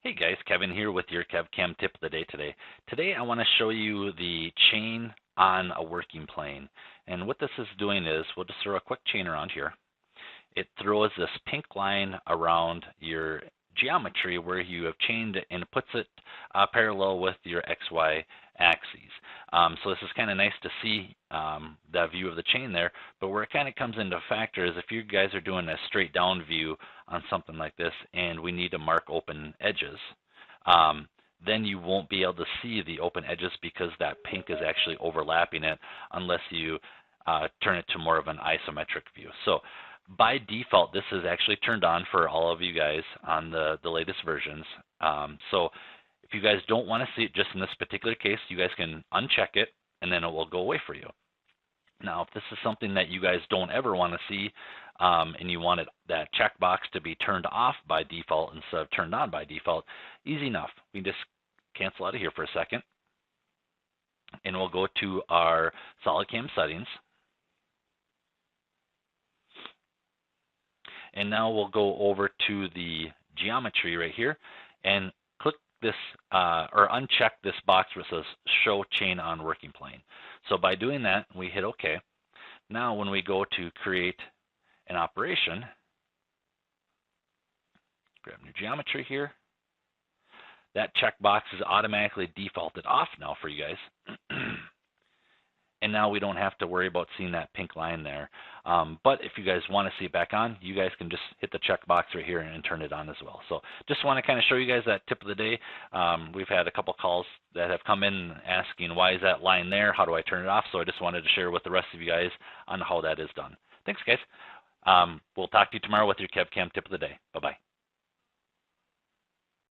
Hey guys, Kevin here with your KevCAM tip of the day today. Today I want to show you the chain on a working plane. And what this is doing is, we'll just throw a quick chain around here. It throws this pink line around your geometry where you have chained it, and it puts it parallel with your XY axes. So this is kind of nice to see that view of the chain there, but where it kind of comes into factor is if you guys are doing a straight down view on something like this and we need to mark open edges, then you won't be able to see the open edges because that pink is actually overlapping it unless you turn it to more of an isometric view. So by default, this is actually turned on for all of you guys on the latest versions. So if you guys don't want to see it just in this particular case, you guys can uncheck it and then it will go away for you. Now, if this is something that you guys don't ever want to see and you want that checkbox to be turned off by default instead of turned on by default, easy enough. We can just cancel out of here for a second and we'll go to our SolidCAM settings. And now we'll go over to the geometry right here and click this or uncheck this box where it says show chain on working plane. So by doing that, we hit OK. Now when we go to create an operation, grab new geometry here. That checkbox is automatically defaulted off now for you guys. And now we don't have to worry about seeing that pink line there. But if you guys want to see it back on, you guys can just hit the checkbox right here and turn it on as well. So just want to kind of show you guys that tip of the day. We've had a couple calls that have come in asking, why is that line there? How do I turn it off? So I just wanted to share with the rest of you guys on how that is done. Thanks, guys. We'll talk to you tomorrow with your KevCAM tip of the day. Bye-bye.